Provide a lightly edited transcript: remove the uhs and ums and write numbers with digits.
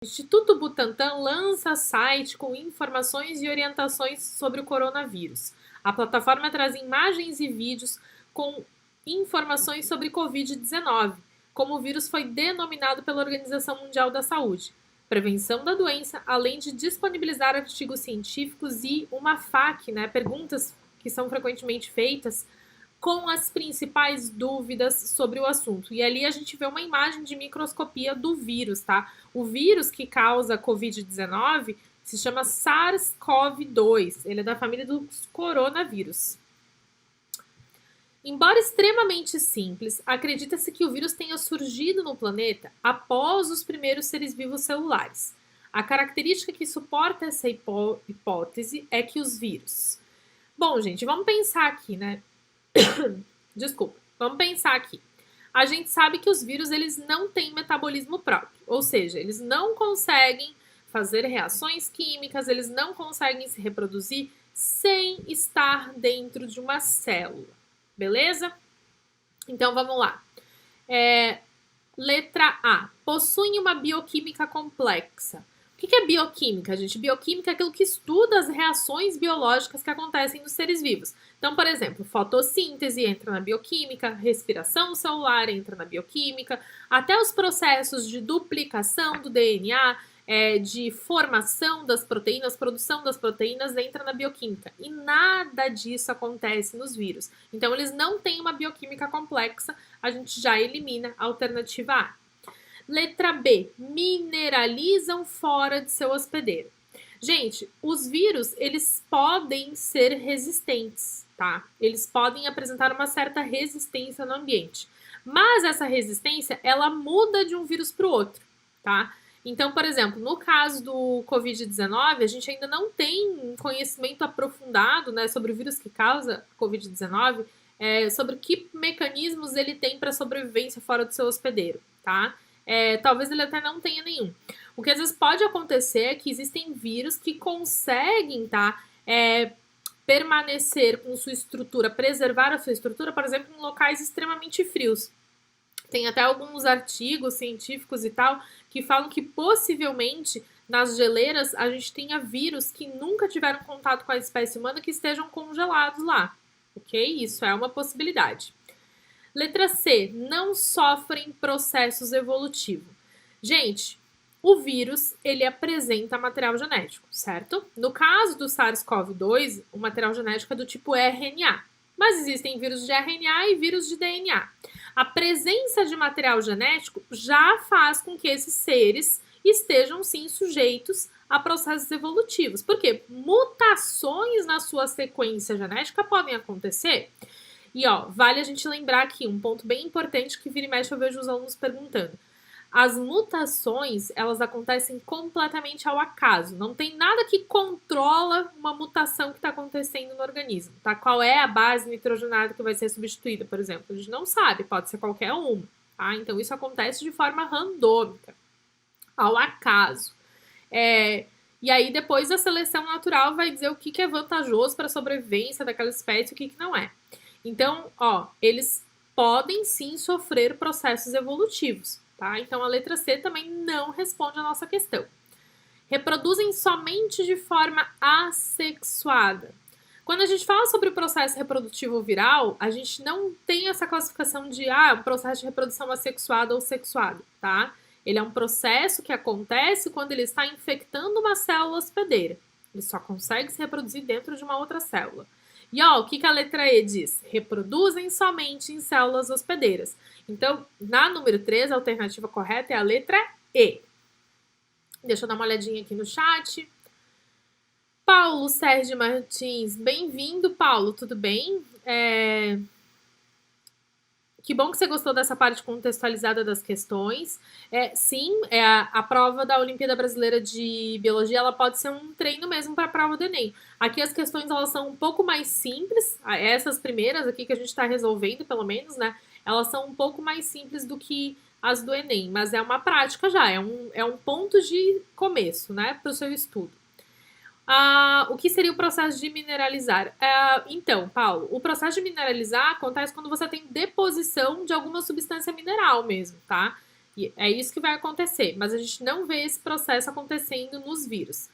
Instituto Butantan lança site com informações e orientações sobre o coronavírus. A plataforma traz imagens e vídeos com informações sobre Covid-19, como o vírus foi denominado pela Organização Mundial da Saúde, prevenção da doença, além de disponibilizar artigos científicos e uma FAQ, né, perguntas que são frequentemente feitas, com as principais dúvidas sobre o assunto. E ali a gente vê uma imagem de microscopia do vírus, tá? O vírus que causa Covid-19 se chama SARS-CoV-2. Ele é da família dos coronavírus. Embora extremamente simples, acredita-se que o vírus tenha surgido no planeta após os primeiros seres vivos celulares. A característica que suporta essa hipótese é que os vírus... Bom, gente, vamos pensar aqui, né? Desculpa, vamos pensar aqui. A gente sabe que os vírus eles não têm metabolismo próprio, ou seja, eles não conseguem fazer reações químicas, eles não conseguem se reproduzir sem estar dentro de uma célula, beleza? Então vamos lá. Letra A. Possuem uma bioquímica complexa. O que é bioquímica, gente? Bioquímica é aquilo que estuda as reações biológicas que acontecem nos seres vivos. Então, por exemplo, fotossíntese entra na bioquímica, respiração celular entra na bioquímica, até os processos de duplicação do DNA, de formação das proteínas, produção das proteínas entra na bioquímica. E nada disso acontece nos vírus. Então, eles não têm uma bioquímica complexa, a gente já elimina a alternativa A. Letra B. Mineralizam fora de seu hospedeiro. Gente, os vírus, eles podem ser resistentes, tá? Eles podem apresentar uma certa resistência no ambiente. Mas essa resistência, ela muda de um vírus para o outro, tá? Então, por exemplo, no caso do Covid-19, a gente ainda não tem um conhecimento aprofundado, né, sobre o vírus que causa Covid-19, sobre que mecanismos ele tem para sobrevivência fora do seu hospedeiro, tá? Talvez ele até não tenha nenhum. O que às vezes pode acontecer é que existem vírus que conseguem, tá, permanecer com sua estrutura, preservar a sua estrutura, por exemplo, em locais extremamente frios. Tem até alguns artigos científicos e tal que falam que possivelmente nas geleiras a gente tenha vírus que nunca tiveram contato com a espécie humana que estejam congelados lá, ok? Isso é uma possibilidade. Letra C. Não sofrem processos evolutivos. Gente, o vírus, ele apresenta material genético, certo? No caso do SARS-CoV-2, o material genético é do tipo RNA. Mas existem vírus de RNA e vírus de DNA. A presença de material genético já faz com que esses seres estejam, sim, sujeitos a processos evolutivos. Porque mutações na sua sequência genética podem acontecer. E, ó, vale a gente lembrar aqui um ponto bem importante que vira e mexe eu vejo os alunos perguntando. As mutações, elas acontecem completamente ao acaso. Não tem nada que controla uma mutação que está acontecendo no organismo, tá? Qual é a base nitrogenada que vai ser substituída, por exemplo? A gente não sabe, pode ser qualquer uma, tá? Então, isso acontece de forma randômica, ao acaso. E aí, depois a seleção natural vai dizer o que é vantajoso para a sobrevivência daquela espécie e o que não é. Então, ó, eles podem sim sofrer processos evolutivos, tá? Então, a letra C também não responde a nossa questão. Reproduzem somente de forma assexuada. Quando a gente fala sobre o processo reprodutivo viral, a gente não tem essa classificação de, um processo de reprodução assexuada ou sexuada, tá? Ele é um processo que acontece quando ele está infectando uma célula hospedeira. Ele só consegue se reproduzir dentro de uma outra célula. E ó, o que a letra E diz? Reproduzem somente em células hospedeiras. Então, na número 3, a alternativa correta é a letra E. Deixa eu dar uma olhadinha aqui no chat. Paulo Sérgio Martins, bem-vindo, Paulo, tudo bem? Que bom que você gostou dessa parte contextualizada das questões. Sim, a prova da Olimpíada Brasileira de Biologia, ela pode ser um treino mesmo para a prova do Enem. Aqui as questões elas são um pouco mais simples, essas primeiras aqui que a gente está resolvendo, pelo menos, né? Elas são um pouco mais simples do que as do Enem, mas é uma prática já, é um ponto de começo, né, para o seu estudo. O que seria o processo de mineralizar? Então, Paulo, o processo de mineralizar acontece quando você tem deposição de alguma substância mineral mesmo, tá? E é isso que vai acontecer, mas a gente não vê esse processo acontecendo nos vírus.